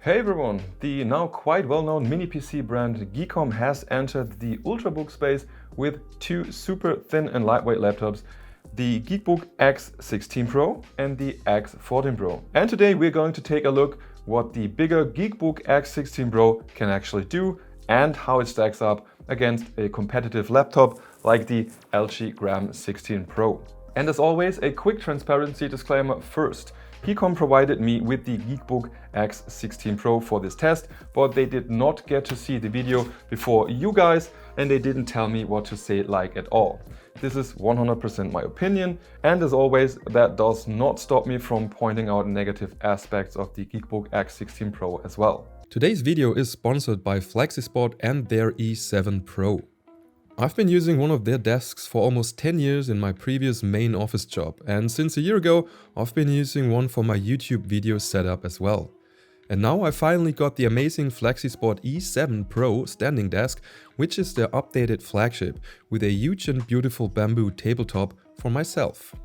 Hey everyone! The now quite well-known mini PC brand GEEKOM has entered the ultrabook space with two super thin and lightweight laptops, the Geekbook X16 Pro and the X14 Pro. And today we're going to take a look what the bigger Geekbook X16 Pro can actually do and how it stacks up against a competitive laptop like the LG Gram 16 Pro. And as always, a quick transparency disclaimer first. GEEKOM provided me with the Geekbook X16 Pro for this test, but they did not get to see the video before you guys, and they didn't tell me what to say like at all. This is 100% my opinion, and as always, that does not stop me from pointing out negative aspects of the Geekbook X16 Pro as well. Today's video is sponsored by FlexiSpot and their E7 Pro. I've been using one of their desks for almost 10 years in my previous main office job, and since a year ago I've been using one for my YouTube video setup as well. And now I finally got the amazing FlexiSpot E7 Pro standing desk, which is their updated flagship, with a huge and beautiful bamboo tabletop for myself.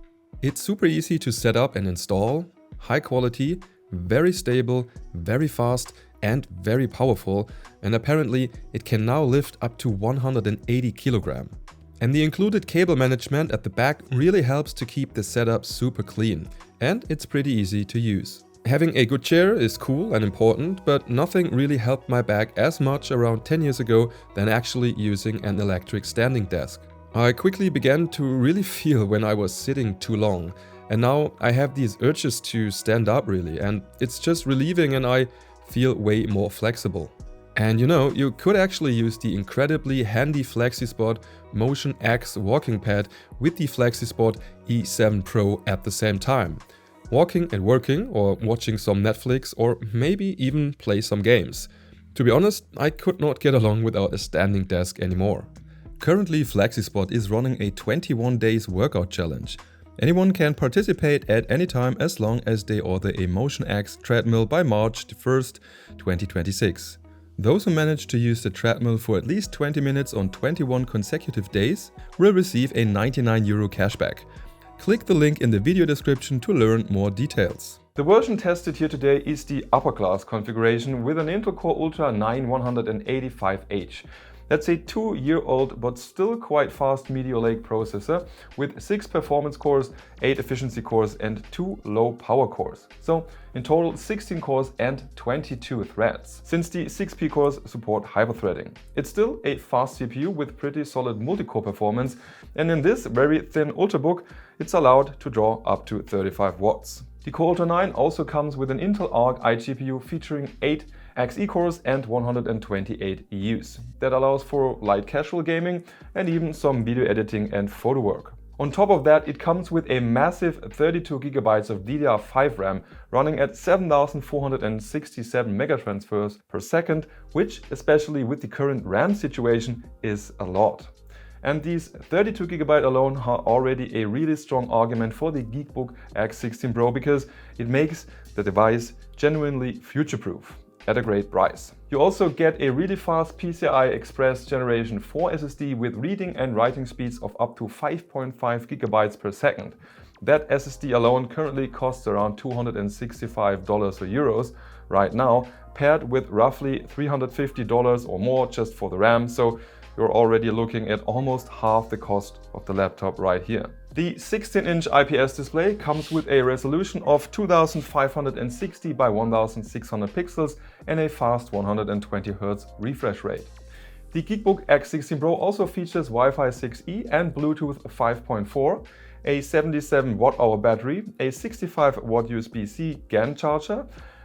It's super easy to set up and install, high quality, very stable, very fast and very powerful, and apparently it can now lift up to 180 kg. And the included cable management at the back really helps to keep the setup super clean, and it's pretty easy to use. Having a good chair is cool and important, but nothing really helped my back as much around 10 years ago than actually using an electric standing desk. I quickly began to really feel when I was sitting too long, and now I have these urges to stand up really, and it's just relieving and I feel way more flexible. And you know, you could actually use the incredibly handy FlexiSpot Motion X walking pad with the FlexiSpot E7 Pro at the same time. Walking and working, or watching some Netflix, or maybe even play some games. To be honest, I could not get along without a standing desk anymore. Currently, FlexiSpot is running a 21 days workout challenge. Anyone can participate at any time as long as they order a Motion X treadmill by March 1st, 2026. Those who manage to use the treadmill for at least 20 minutes on 21 consecutive days will receive a €99 cashback. Click the link in the video description to learn more details. The version tested here today is the upper class configuration with an Intel Core Ultra 9185H. That's a 2-year-old but still quite fast Meteor Lake processor with 6 performance cores, 8 efficiency cores and 2 low power cores. So in total 16 cores and 22 threads, since the 6P cores support hyperthreading. It's still a fast CPU with pretty solid multi-core performance, and in this very thin ultrabook it's allowed to draw up to 35 watts. The Core Ultra 9 also comes with an Intel Arc iGPU featuring 8 Xe cores and 128 EUs. That allows for light casual gaming and even some video editing and photo work. On top of that, it comes with a massive 32GB of DDR5 RAM running at 7467 megatransfers per second, which, especially with the current RAM situation, is a lot. And these 32GB alone are already a really strong argument for the Geekbook X16 Pro because it makes the device genuinely future-proof at a great price. You also get a really fast PCI Express Generation 4 SSD with reading and writing speeds of up to 5.5 GB per second. That SSD alone currently costs around $265 or euros right now, paired with roughly $350 or more just for the RAM, so you're already looking at almost half the cost of the laptop right here. The 16-inch IPS display comes with a resolution of 2560 by 1600 pixels and a fast 120Hz refresh rate. The Geekbook X16 Pro also features Wi-Fi 6E and Bluetooth 5.4, a 77 Wh battery, a 65 Watt USB-C GAN charger,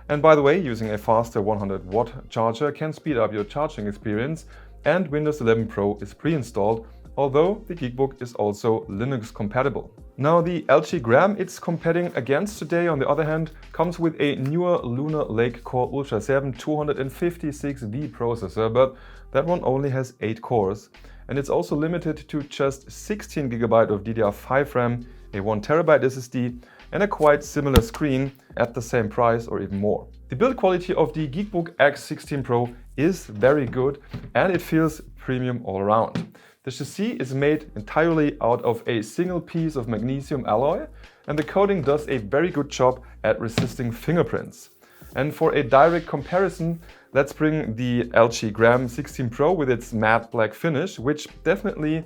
and by the way, using a faster 100 Watt charger can speed up your charging experience, and Windows 11 Pro is pre-installed, although the Geekbook is also Linux compatible. Now the LG Gram it's competing against today, on the other hand, comes with a newer Lunar Lake Core Ultra 7 256V processor, but that one only has 8 cores, and it's also limited to just 16GB of DDR5 RAM, a 1TB SSD and a quite similar screen at the same price or even more. The build quality of the Geekbook X16 Pro is very good and it feels premium all around. The chassis is made entirely out of a single piece of magnesium alloy, and the coating does a very good job at resisting fingerprints. And for a direct comparison, let's bring the LG X16 Pro with its matte black finish, which definitely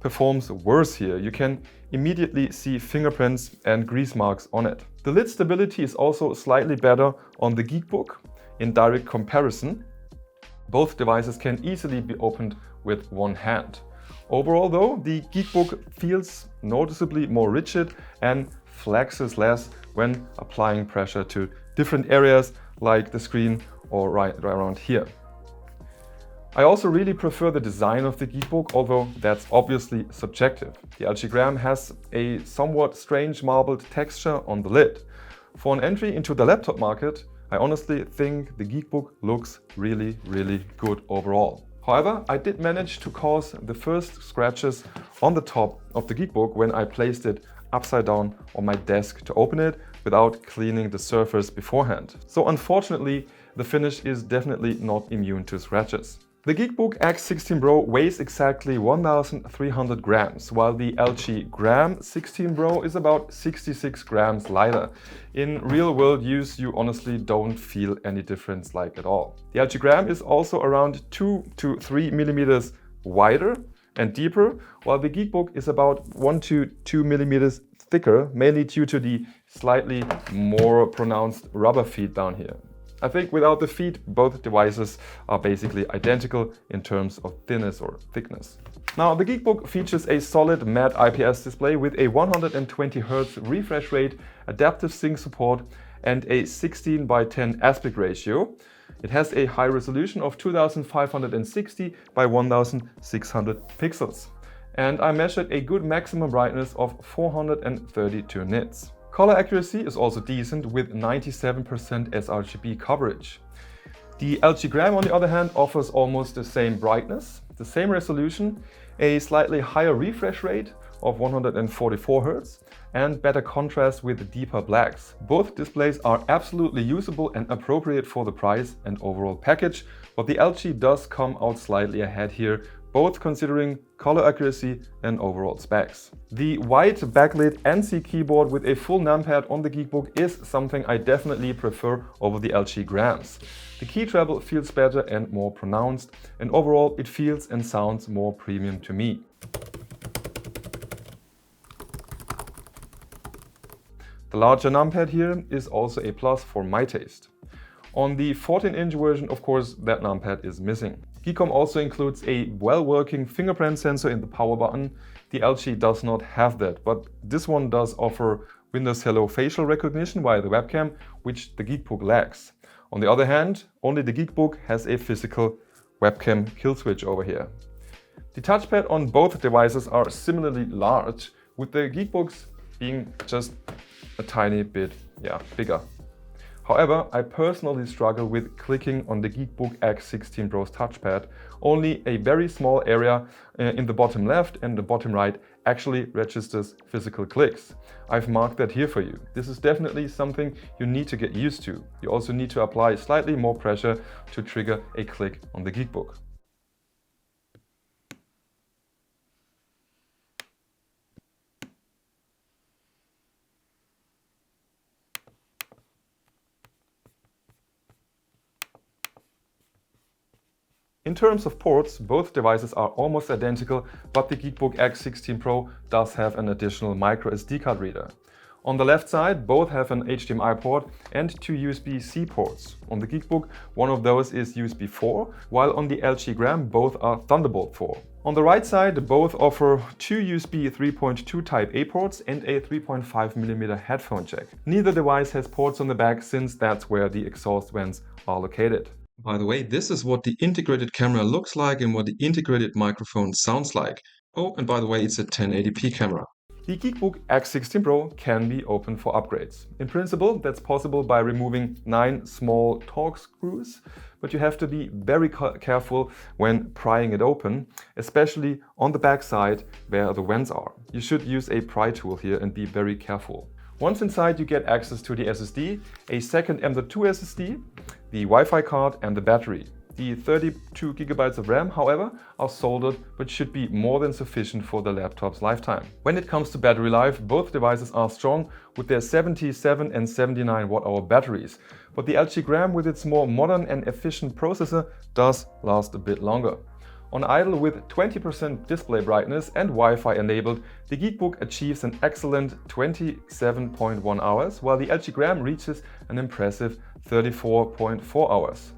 performs worse here. You can immediately see fingerprints and grease marks on it. The lid stability is also slightly better on the Geekbook in direct comparison. Both devices can easily be opened with one hand. Overall though, the Geekbook feels noticeably more rigid and flexes less when applying pressure to different areas like the screen or right around here. I also really prefer the design of the Geekbook, although that's obviously subjective. The LG Gram has a somewhat strange marbled texture on the lid. For an entry into the laptop market, I honestly think the Geekbook looks really good overall. However, I did manage to cause the first scratches on the top of the Geekbook when I placed it upside down on my desk to open it without cleaning the surface beforehand. So unfortunately, the finish is definitely not immune to scratches. The Geekbook X16 Pro weighs exactly 1,300 grams, while the LG Gram 16 Pro is about 66 grams lighter. In real world use, you honestly don't feel any difference like at all. The LG Gram is also around 2 to 3 millimeters wider and deeper, while the Geekbook is about 1 to 2 millimeters thicker, mainly due to the slightly more pronounced rubber feet down here. I think without the feet, both devices are basically identical in terms of thinness or thickness. Now, the Geekbook features a solid matte IPS display with a 120Hz refresh rate, adaptive sync support, and a 16:10 aspect ratio. It has a high resolution of 2560 by 1600 pixels. And I measured a good maximum brightness of 432 nits. Color accuracy is also decent with 97% sRGB coverage. The LG Gram, on the other hand, offers almost the same brightness, the same resolution, a slightly higher refresh rate of 144 Hz, and better contrast with deeper blacks. Both displays are absolutely usable and appropriate for the price and overall package, but the LG does come out slightly ahead here, both considering color accuracy and overall specs. The white backlit NC keyboard with a full numpad on the Geekbook is something I definitely prefer over the LG Grams. The key travel feels better and more pronounced, and overall it feels and sounds more premium to me. The larger numpad here is also a plus for my taste. On the 14-inch version, of course, that numpad is missing. GEEKOM also includes a well-working fingerprint sensor in the power button. The LG does not have that, but this one does offer Windows Hello facial recognition via the webcam, which the Geekbook lacks. On the other hand, only the Geekbook has a physical webcam kill switch over here. The touchpad on both devices are similarly large, with the Geekbooks being just a tiny bit bigger. However, I personally struggle with clicking on the Geekbook X16 Pro's touchpad. Only a very small area in the bottom left and the bottom right actually registers physical clicks. I've marked that here for you. This is definitely something you need to get used to. You also need to apply slightly more pressure to trigger a click on the Geekbook. In terms of ports, both devices are almost identical, but the Geekbook X16 Pro does have an additional micro SD card reader. On the left side, both have an HDMI port and two USB-C ports. On the Geekbook, one of those is USB 4, while on the LG Gram, both are Thunderbolt 4. On the right side, both offer two USB 3.2 Type A ports and a 3.5mm headphone jack. Neither device has ports on the back, since that's where the exhaust vents are located. By the way, this is what the integrated camera looks like and what the integrated microphone sounds like. Oh, and by the way, it's a 1080p camera. The Geekbook X16 Pro can be opened for upgrades. In principle, that's possible by removing 9 small torque screws, but you have to be very careful when prying it open, especially on the back side where the vents are. You should use a pry tool here and be very careful. Once inside, you get access to the SSD, a second M.2 SSD, the Wi-Fi card and the battery. The 32 GB of RAM, however, are soldered but should be more than sufficient for the laptop's lifetime. When it comes to battery life, both devices are strong with their 77 and 79 Wh batteries, but the LG Gram with its more modern and efficient processor does last a bit longer. On idle with 20% display brightness and Wi-Fi enabled, the Geekbook achieves an excellent 27.1 hours, while the LG Gram reaches an impressive 34.4 hours.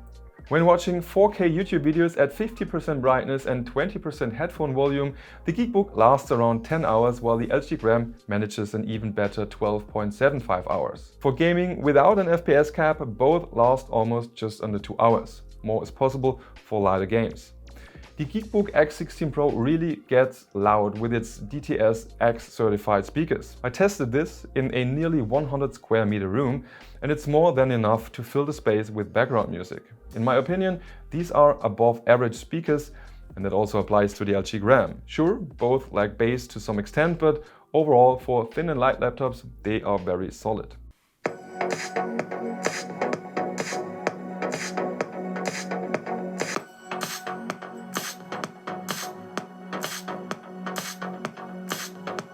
When watching 4K YouTube videos at 50% brightness and 20% headphone volume, the Geekbook lasts around 10 hours, while the LG Gram manages an even better 12.75 hours. For gaming without an FPS cap, both last almost just under 2 hours. More is possible for lighter games. The Geekbook X16 Pro really gets loud with its DTS X certified speakers. I tested this in a nearly 100 square meter room, and it's more than enough to fill the space with background music. In my opinion, these are above average speakers, and that also applies to the LG Gram. Sure, both lack bass to some extent, but overall for thin and light laptops, they are very solid.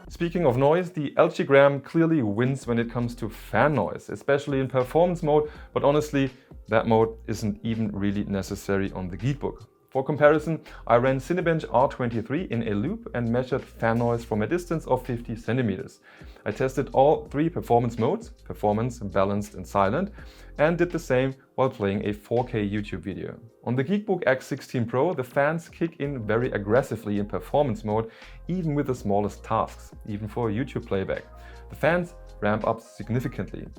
Speaking of noise, the LG Gram clearly wins when it comes to fan noise, especially in performance mode, but honestly, that mode isn't even really necessary on the Geekbook. For comparison, I ran Cinebench R23 in a loop and measured fan noise from a distance of 50 centimeters. I tested all 3 performance modes, performance, balanced and silent, and did the same while playing a 4K YouTube video. On the Geekbook X16 Pro, the fans kick in very aggressively in performance mode, even with the smallest tasks, even for YouTube playback. The fans ramp up significantly.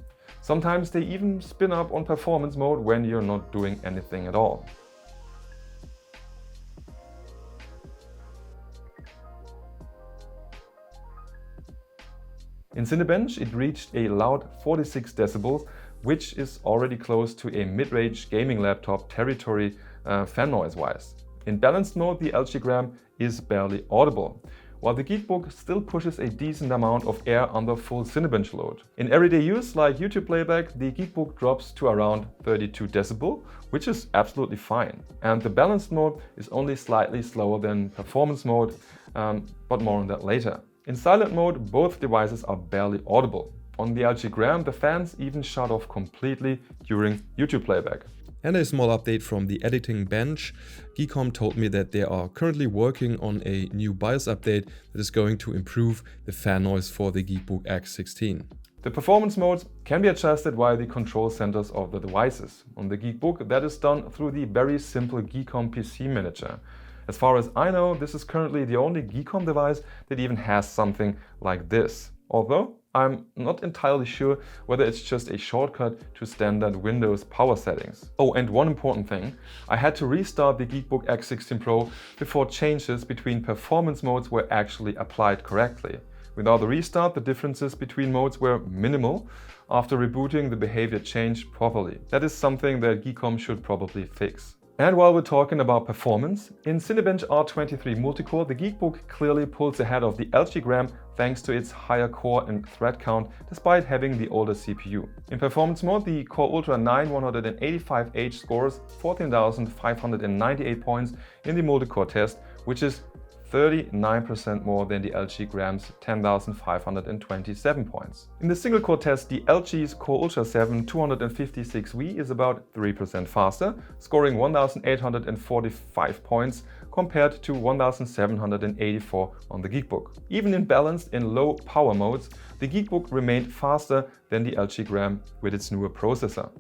Sometimes they even spin up on performance mode when you're not doing anything at all. In Cinebench, it reached a loud 46 decibels, which is already close to a mid-range gaming laptop territory fan noise-wise. In balanced mode, the LG Gram is barely audible, while the Geekbook still pushes a decent amount of air under full Cinebench load. In everyday use, like YouTube playback, the Geekbook drops to around 32 decibel, which is absolutely fine. And the balanced mode is only slightly slower than performance mode, but more on that later. In silent mode, both devices are barely audible. On the LG Gram, the fans even shut off completely during YouTube playback. And a small update from the editing bench. GEEKOM told me that they are currently working on a new BIOS update that is going to improve the fan noise for the Geekbook X16. The performance modes can be adjusted via the control centers of the devices. On the Geekbook, that is done through the very simple GEEKOM PC Manager. As far as I know, this is currently the only GEEKOM device that even has something like this. Although I'm not entirely sure whether it's just a shortcut to standard Windows power settings. Oh, and one important thing, I had to restart the Geekbook X16 Pro before changes between performance modes were actually applied correctly. Without the restart, the differences between modes were minimal. After rebooting, the behavior changed properly. That is something that GEEKOM should probably fix. And while we're talking about performance, in Cinebench R23 multicore, the Geekbook clearly pulls ahead of the LG Gram thanks to its higher core and thread count despite having the older CPU. In performance mode, the Core Ultra 9185H scores 14,598 points in the multicore test, which is 39% more than the LG Gram's 10,527 points. In the single core test, the LG's Core Ultra 7 256V is about 3% faster, scoring 1,845 points compared to 1,784 on the Geekbook. Even in balanced and low power modes, the Geekbook remained faster than the LG Gram with its newer processor.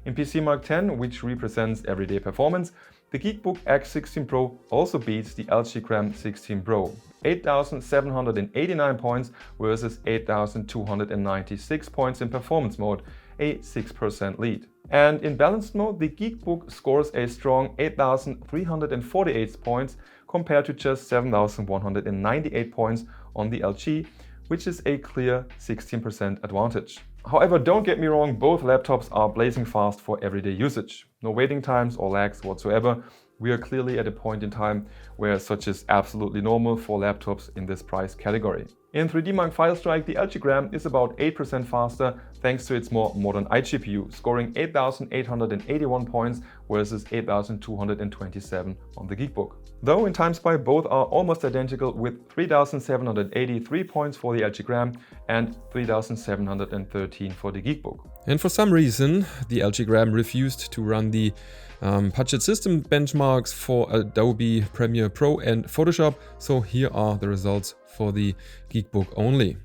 In PC Mark X, which represents everyday performance, the Geekbook X16 Pro also beats the LG Gram 16 Pro, 8,789 points versus 8,296 points in performance mode, a 6% lead. And in balanced mode, the Geekbook scores a strong 8,348 points compared to just 7,198 points on the LG, which is a clear 16% advantage. However, don't get me wrong, both laptops are blazing fast for everyday usage. No waiting times or lags whatsoever. We are clearly at a point in time where such is absolutely normal for laptops in this price category. In 3D Mark FileStrike, the LGgram is about 8% faster thanks to its more modern iGPU, scoring 8,881 points versus 8,227 on the Geekbook. Though in TimeSpy both are almost identical with 3,783 points for the LGgram and 3,713 for the Geekbook. And for some reason, the LGgram refused to run the budget system benchmarks for Adobe Premiere Pro and Photoshop, so here are the results for the Geekbook only.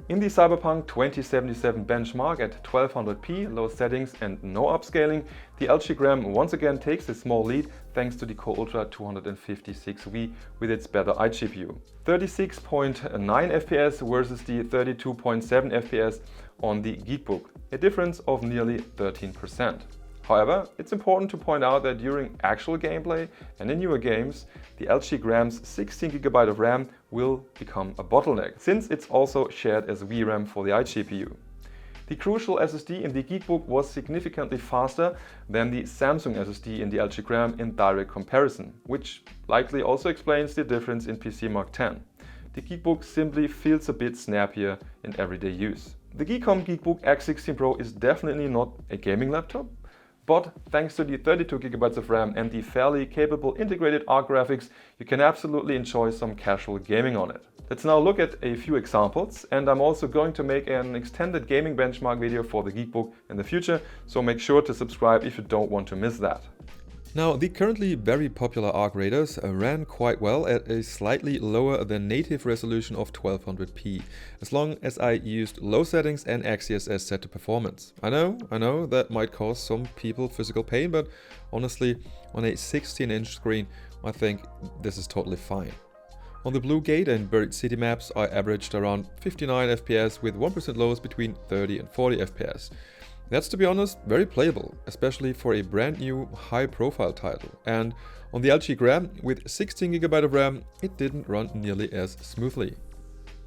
In the Cyberpunk 2077 benchmark at 1200p, low settings and no upscaling, the LGgram once again takes a small lead thanks to the Core Ultra 256V with its better iGPU. 36.9 FPS versus the 32.7 FPS on the Geekbook, a difference of nearly 13%. However, it's important to point out that during actual gameplay and in newer games, the LGgram's 16GB of RAM will become a bottleneck, since it's also shared as VRAM for the iGPU. The crucial SSD in the Geekbook was significantly faster than the Samsung SSD in the LGgram in direct comparison, which likely also explains the difference in PC Mark X. The Geekbook simply feels a bit snappier in everyday use. The GEEKOM GeekBook X16 Pro is definitely not a gaming laptop, but thanks to the 32GB of RAM and the fairly capable integrated ARC graphics, you can absolutely enjoy some casual gaming on it. Let's now look at a few examples, and I'm also going to make an extended gaming benchmark video for the Geekbook in the future, so make sure to subscribe if you don't want to miss that. Now, the currently very popular ARC radars ran quite well at a slightly lower than native resolution of 1200p, as long as I used low settings and XeSS set to performance. I know that might cause some people physical pain, but honestly, on a 16-inch screen, I think this is totally fine. On the Blue Gate and Buried City maps, I averaged around 59 FPS with 1% lows between 30 and 40 FPS. That's, to be honest, very playable, especially for a brand new high-profile title. And on the LGgram, with 16GB of RAM, it didn't run nearly as smoothly.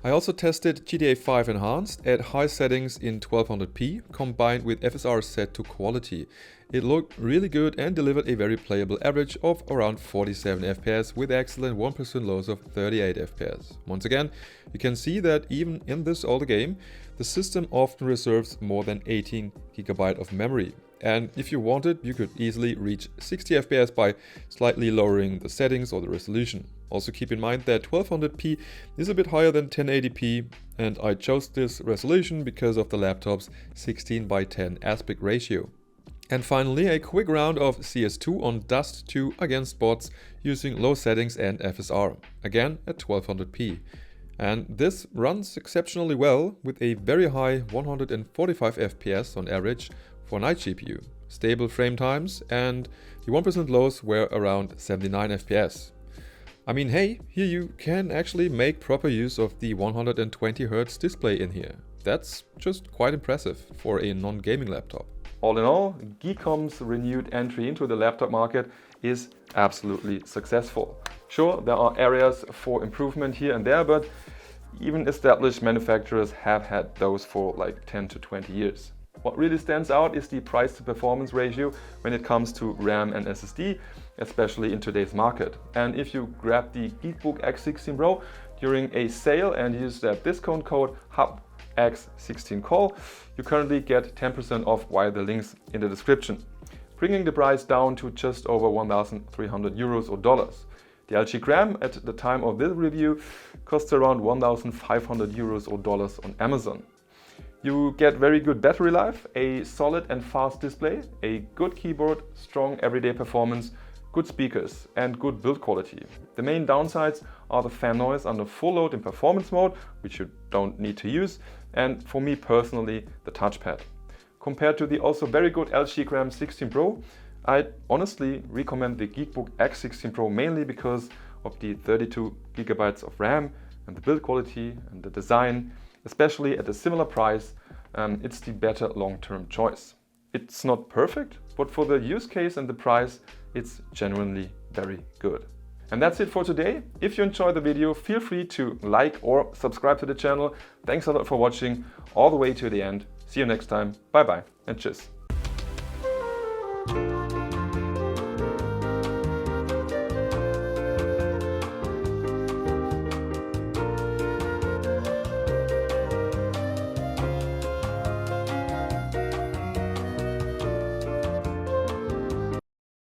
I also tested GTA 5 Enhanced at high settings in 1200p, combined with FSR set to quality. It looked really good and delivered a very playable average of around 47 FPS with excellent 1% lows of 38 FPS. Once again, you can see that even in this older game, the system often reserves more than 18GB of memory. And if you wanted, you could easily reach 60 FPS by slightly lowering the settings or the resolution. Also keep in mind that 1200p is a bit higher than 1080p, and I chose this resolution because of the laptop's 16:10 aspect ratio. And finally, a quick round of CS2 on Dust 2 against bots using low settings and FSR, again at 1200p. And this runs exceptionally well with a very high 145 FPS on average for an iGPU, stable frame times, and the 1% lows were around 79 FPS. I mean, hey, here you can actually make proper use of the 120Hz display in here. That's just quite impressive for a non-gaming laptop. All in all, GEEKOM's renewed entry into the laptop market is absolutely successful. Sure, there are areas for improvement here and there, but even established manufacturers have had those for like 10 to 20 years. What really stands out is the price to performance ratio when it comes to RAM and SSD, especially in today's market. And if you grab the Geekbook X16 Pro during a sale and use that discount code X16 you currently get 10% off via the links in the description, bringing the price down to just over 1,300 euros or dollars. The LGgram at the time of this review costs around 1,500 euros or dollars on Amazon. You get very good battery life, a solid and fast display, a good keyboard, strong everyday performance, good speakers and good build quality. The main downsides are the fan noise under full load in performance mode, which you don't need to use, and for me personally, the touchpad. Compared to the also very good LGgram 16 Pro, I honestly recommend the Geekbook X16 Pro mainly because of the 32GB of RAM and the build quality and the design, especially at a similar price. It's the better long-term choice. It's not perfect, but for the use case and the price, it's genuinely very good. And that's it for today. If you enjoyed the video, feel free to like or subscribe to the channel. Thanks a lot for watching all the way to the end. See you next time. Bye bye and tschüss.